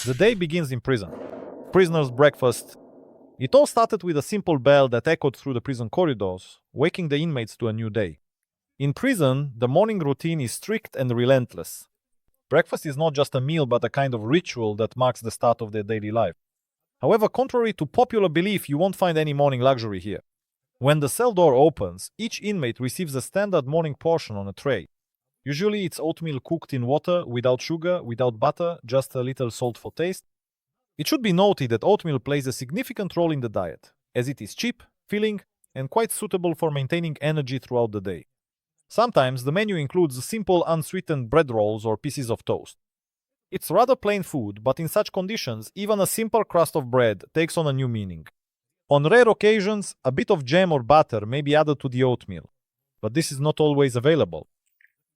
The day begins in prison. Prisoner's breakfast. It all started with a simple bell that echoed through the prison corridors, waking the inmates to a new day. In prison, the morning routine is strict and relentless. Breakfast is not just a meal but a kind of ritual that marks the start of their daily life. However, contrary to popular belief, you won't find any morning luxury here. When the cell door opens, each inmate receives a standard morning portion on a tray. Usually it's oatmeal cooked in water, without sugar, without butter, just a little salt for taste. It should be noted that oatmeal plays a significant role in the diet, as it is cheap, filling, and quite suitable for maintaining energy throughout the day. Sometimes the menu includes simple unsweetened bread rolls or pieces of toast. It's rather plain food, but in such conditions, even a simple crust of bread takes on a new meaning. On rare occasions, a bit of jam or butter may be added to the oatmeal, but this is not always available.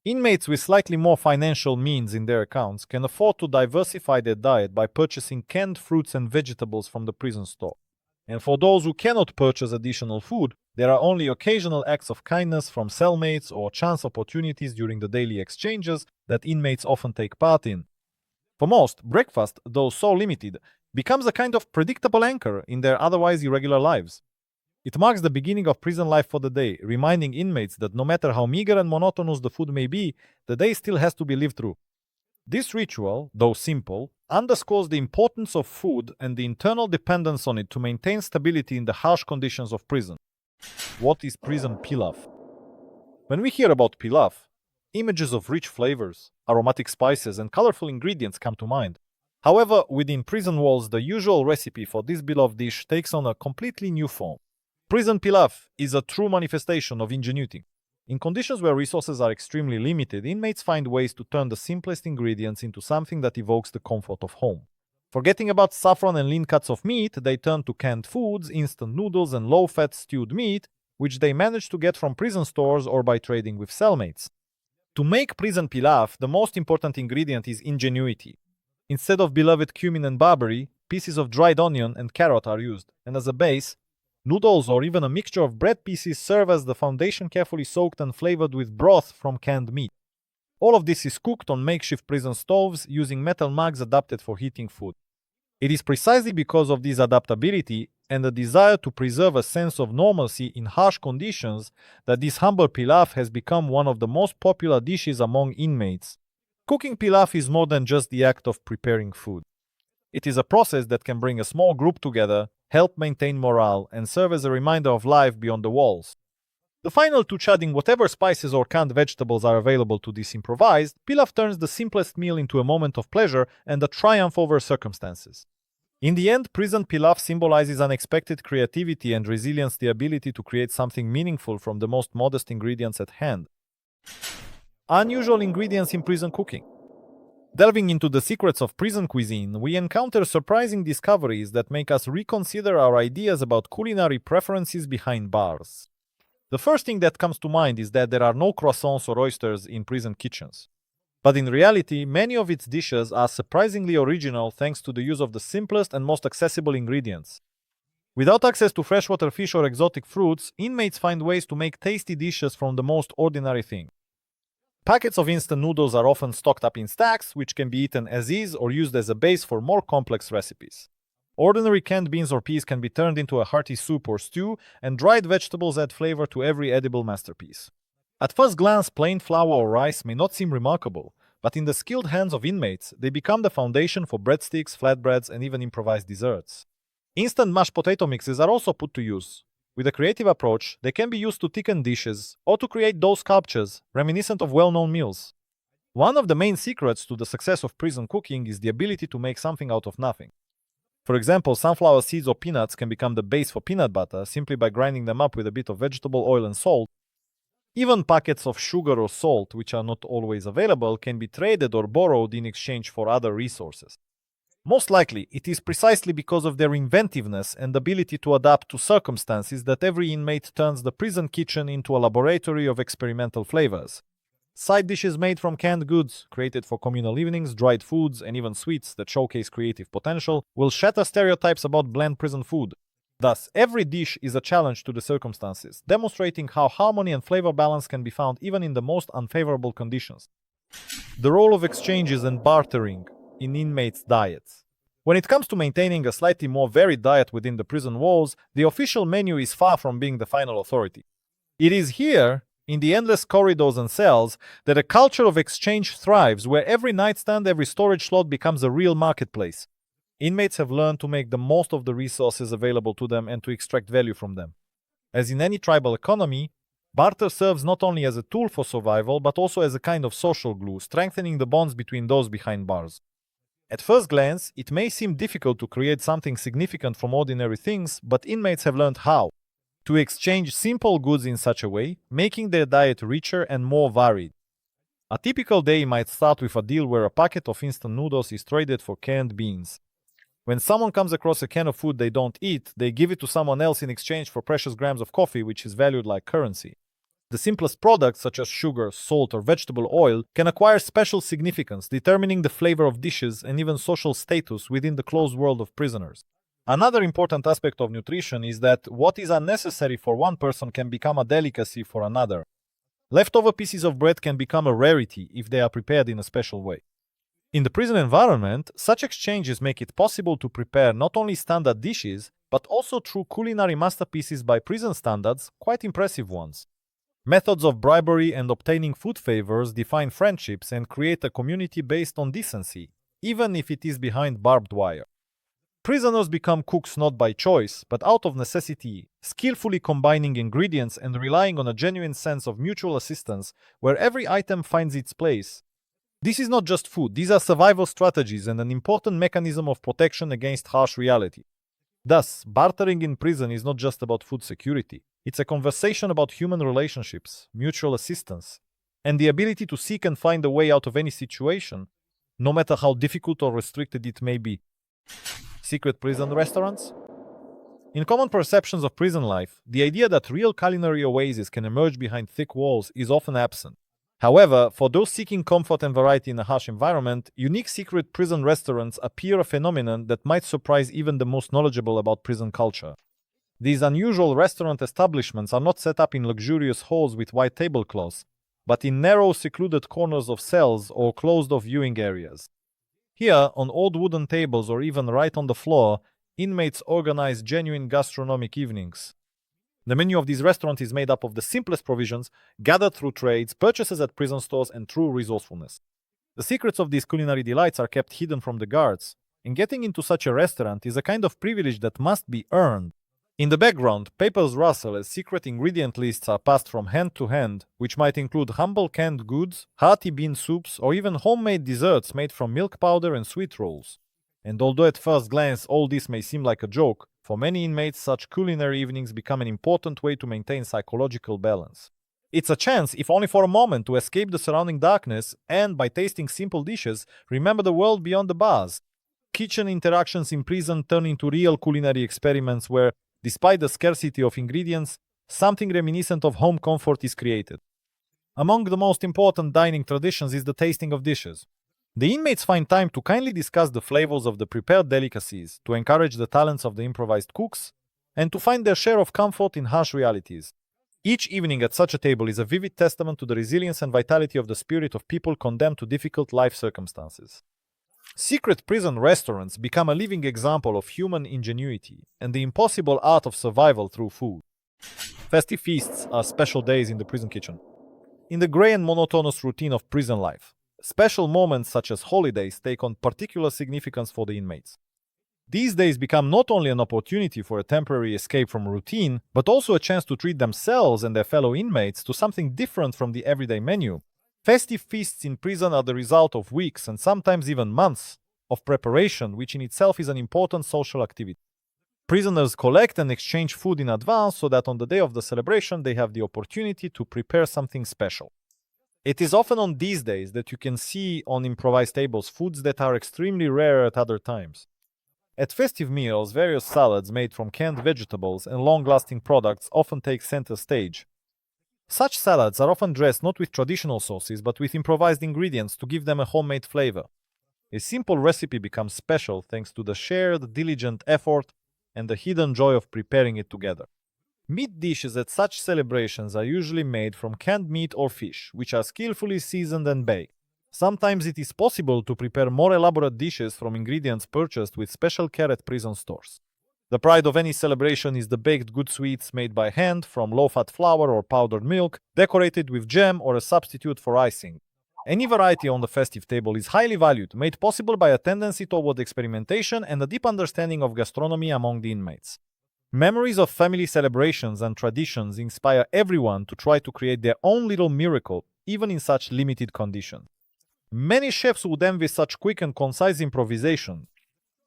Inmates with slightly more financial means in their accounts can afford to diversify their diet by purchasing canned fruits and vegetables from the prison store. And for those who cannot purchase additional food, there are only occasional acts of kindness from cellmates or chance opportunities during the daily exchanges that inmates often take part in. For most, breakfast, though so limited, becomes a kind of predictable anchor in their otherwise irregular lives. It marks the beginning of prison life for the day, reminding inmates that no matter how meager and monotonous the food may be, the day still has to be lived through. This ritual, though simple, underscores the importance of food and the internal dependence on it to maintain stability in the harsh conditions of prison. What is prison pilaf? When we hear about pilaf, images of rich flavors, aromatic spices, and colorful ingredients come to mind. However, within prison walls, the usual recipe for this beloved dish takes on a completely new form. Prison pilaf is a true manifestation of ingenuity. In conditions where resources are extremely limited, inmates find ways to turn the simplest ingredients into something that evokes the comfort of home. Forgetting about saffron and lean cuts of meat, they turn to canned foods, instant noodles, and low-fat stewed meat, which they manage to get from prison stores or by trading with cellmates. To make prison pilaf, the most important ingredient is ingenuity. Instead of beloved cumin and barberry, pieces of dried onion and carrot are used, and as a base, noodles or even a mixture of bread pieces serve as the foundation, carefully soaked and flavored with broth from canned meat. All of this is cooked on makeshift prison stoves using metal mugs adapted for heating food. It is precisely because of this adaptability and the desire to preserve a sense of normalcy in harsh conditions that this humble pilaf has become one of the most popular dishes among inmates. Cooking pilaf is more than just the act of preparing food. It is a process that can bring a small group together, help maintain morale, and serve as a reminder of life beyond the walls. The final touch, adding whatever spices or canned vegetables are available to this improvised, pilaf turns the simplest meal into a moment of pleasure and a triumph over circumstances. In the end, prison pilaf symbolizes unexpected creativity and resilience, the ability to create something meaningful from the most modest ingredients at hand. Unusual ingredients in prison cooking. Delving into the secrets of prison cuisine, we encounter surprising discoveries that make us reconsider our ideas about culinary preferences behind bars. The first thing that comes to mind is that there are no croissants or oysters in prison kitchens. But in reality, many of its dishes are surprisingly original thanks to the use of the simplest and most accessible ingredients. Without access to freshwater fish or exotic fruits, inmates find ways to make tasty dishes from the most ordinary things. Packets of instant noodles are often stocked up in stacks, which can be eaten as is or used as a base for more complex recipes. Ordinary canned beans or peas can be turned into a hearty soup or stew, and dried vegetables add flavor to every edible masterpiece. At first glance, plain flour or rice may not seem remarkable, but in the skilled hands of inmates, they become the foundation for breadsticks, flatbreads, and even improvised desserts. Instant mashed potato mixes are also put to use. With a creative approach, they can be used to thicken dishes or to create dough sculptures reminiscent of well-known meals. One of the main secrets to the success of prison cooking is the ability to make something out of nothing. For example, sunflower seeds or peanuts can become the base for peanut butter simply by grinding them up with a bit of vegetable oil and salt. Even packets of sugar or salt, which are not always available, can be traded or borrowed in exchange for other resources. Most likely, it is precisely because of their inventiveness and ability to adapt to circumstances that every inmate turns the prison kitchen into a laboratory of experimental flavors. Side dishes made from canned goods, created for communal evenings, dried foods, and even sweets that showcase creative potential, will shatter stereotypes about bland prison food. Thus, every dish is a challenge to the circumstances, demonstrating how harmony and flavor balance can be found even in the most unfavorable conditions. The role of exchanges and bartering in inmates' diets. When it comes to maintaining a slightly more varied diet within the prison walls, the official menu is far from being the final authority. It is here, in the endless corridors and cells, that a culture of exchange thrives, where every nightstand, every storage slot becomes a real marketplace. Inmates have learned to make the most of the resources available to them and to extract value from them. As in any tribal economy, barter serves not only as a tool for survival, but also as a kind of social glue, strengthening the bonds between those behind bars. At first glance, it may seem difficult to create something significant from ordinary things, but inmates have learned how to exchange simple goods in such a way, making their diet richer and more varied. A typical day might start with a deal where a packet of instant noodles is traded for canned beans. When someone comes across a can of food they don't eat, they give it to someone else in exchange for precious grams of coffee, which is valued like currency. The simplest products, such as sugar, salt, or vegetable oil, can acquire special significance, determining the flavor of dishes and even social status within the closed world of prisoners. Another important aspect of nutrition is that what is unnecessary for one person can become a delicacy for another. Leftover pieces of bread can become a rarity if they are prepared in a special way. In the prison environment, such exchanges make it possible to prepare not only standard dishes, but also true culinary masterpieces by prison standards, quite impressive ones. Methods of bribery and obtaining food favors define friendships and create a community based on decency, even if it is behind barbed wire. Prisoners become cooks not by choice, but out of necessity, skillfully combining ingredients and relying on a genuine sense of mutual assistance where every item finds its place. This is not just food, these are survival strategies and an important mechanism of protection against harsh reality. Thus, bartering in prison is not just about food security. It's a conversation about human relationships, mutual assistance, and the ability to seek and find a way out of any situation, no matter how difficult or restricted it may be. Secret prison restaurants? In common perceptions of prison life, the idea that real culinary oases can emerge behind thick walls is often absent. However, for those seeking comfort and variety in a harsh environment, unique secret prison restaurants appear a phenomenon that might surprise even the most knowledgeable about prison culture. These unusual restaurant establishments are not set up in luxurious halls with white tablecloths, but in narrow, secluded corners of cells or closed-off viewing areas. Here, on old wooden tables or even right on the floor, inmates organize genuine gastronomic evenings. The menu of these restaurants is made up of the simplest provisions, gathered through trades, purchases at prison stores, and true resourcefulness. The secrets of these culinary delights are kept hidden from the guards, and getting into such a restaurant is a kind of privilege that must be earned. In the background, papers rustle as secret ingredient lists are passed from hand to hand, which might include humble canned goods, hearty bean soups, or even homemade desserts made from milk powder and sweet rolls. And although at first glance all this may seem like a joke, for many inmates such culinary evenings become an important way to maintain psychological balance. It's a chance, if only for a moment, to escape the surrounding darkness and, by tasting simple dishes, remember the world beyond the bars. Kitchen interactions in prison turn into real culinary experiments where, despite the scarcity of ingredients, something reminiscent of home comfort is created. Among the most important dining traditions is the tasting of dishes. The inmates find time to kindly discuss the flavors of the prepared delicacies, to encourage the talents of the improvised cooks, and to find their share of comfort in harsh realities. Each evening at such a table is a vivid testament to the resilience and vitality of the spirit of people condemned to difficult life circumstances. Secret prison restaurants become a living example of human ingenuity and the impossible art of survival through food. Festive feasts are special days in the prison kitchen. In the grey and monotonous routine of prison life, special moments such as holidays take on particular significance for the inmates. These days become not only an opportunity for a temporary escape from routine, but also a chance to treat themselves and their fellow inmates to something different from the everyday menu. Festive feasts in prison are the result of weeks and sometimes even months of preparation, which in itself is an important social activity. Prisoners collect and exchange food in advance so that on the day of the celebration they have the opportunity to prepare something special. It is often on these days that you can see on improvised tables foods that are extremely rare at other times. At festive meals, various salads made from canned vegetables and long-lasting products often take center stage. Such salads are often dressed not with traditional sauces but with improvised ingredients to give them a homemade flavor. A simple recipe becomes special thanks to the shared, diligent effort and the hidden joy of preparing it together. Meat dishes at such celebrations are usually made from canned meat or fish, which are skillfully seasoned and baked. Sometimes it is possible to prepare more elaborate dishes from ingredients purchased with special care at prison stores. The pride of any celebration is the baked good sweets made by hand from low-fat flour or powdered milk, decorated with jam or a substitute for icing. Any variety on the festive table is highly valued, made possible by a tendency toward experimentation and a deep understanding of gastronomy among the inmates. Memories of family celebrations and traditions inspire everyone to try to create their own little miracle, even in such limited conditions. Many chefs would envy such quick and concise improvisation.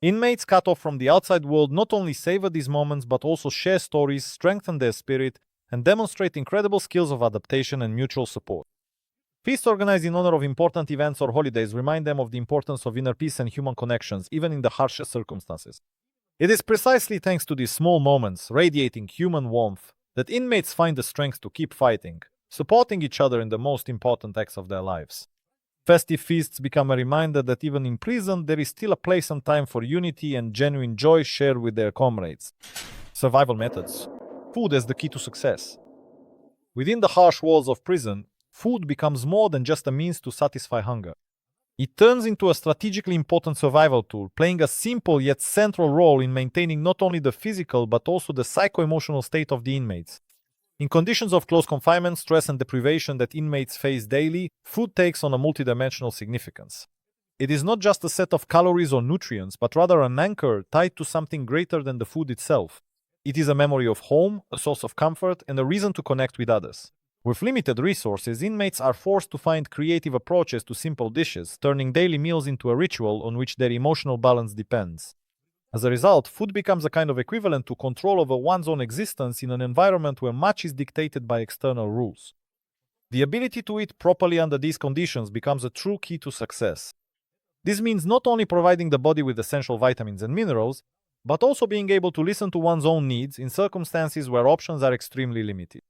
Inmates cut off from the outside world not only savor these moments but also share stories, strengthen their spirit, and demonstrate incredible skills of adaptation and mutual support. Feasts organized in honor of important events or holidays remind them of the importance of inner peace and human connections, even in the harshest circumstances. It is precisely thanks to these small moments, radiating human warmth, that inmates find the strength to keep fighting, supporting each other in the most important acts of their lives. Festive feasts become a reminder that even in prison, there is still a place and time for unity and genuine joy shared with their comrades. Survival methods. Food as the key to success. Within the harsh walls of prison, food becomes more than just a means to satisfy hunger. It turns into a strategically important survival tool, playing a simple yet central role in maintaining not only the physical but also the psycho-emotional state of the inmates. In conditions of close confinement, stress, and deprivation that inmates face daily, food takes on a multidimensional significance. It is not just a set of calories or nutrients, but rather an anchor tied to something greater than the food itself. It is a memory of home, a source of comfort, and a reason to connect with others. With limited resources, inmates are forced to find creative approaches to simple dishes, turning daily meals into a ritual on which their emotional balance depends. As a result, food becomes a kind of equivalent to control over one's own existence in an environment where much is dictated by external rules. The ability to eat properly under these conditions becomes a true key to success. This means not only providing the body with essential vitamins and minerals, but also being able to listen to one's own needs in circumstances where options are extremely limited.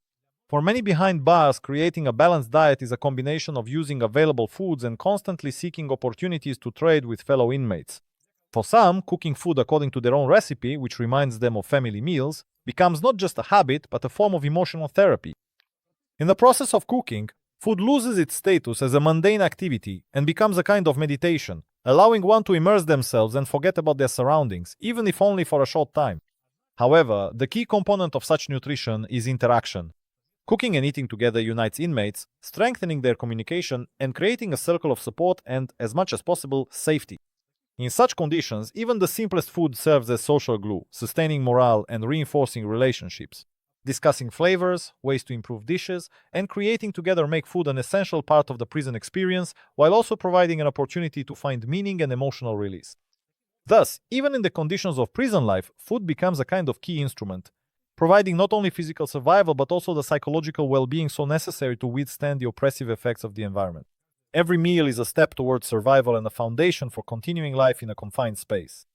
For many behind bars, creating a balanced diet is a combination of using available foods and constantly seeking opportunities to trade with fellow inmates. For some, cooking food according to their own recipe, which reminds them of family meals, becomes not just a habit but a form of emotional therapy. In the process of cooking, food loses its status as a mundane activity and becomes a kind of meditation, allowing one to immerse themselves and forget about their surroundings, even if only for a short time. However, the key component of such nutrition is interaction. Cooking and eating together unites inmates, strengthening their communication and creating a circle of support and, as much as possible, safety. In such conditions, even the simplest food serves as social glue, sustaining morale and reinforcing relationships. Discussing flavors, ways to improve dishes, and creating together make food an essential part of the prison experience, while also providing an opportunity to find meaning and emotional release. Thus, even in the conditions of prison life, food becomes a kind of key instrument, providing not only physical survival but also the psychological well-being so necessary to withstand the oppressive effects of the environment. Every meal is a step towards survival and a foundation for continuing life in a confined space.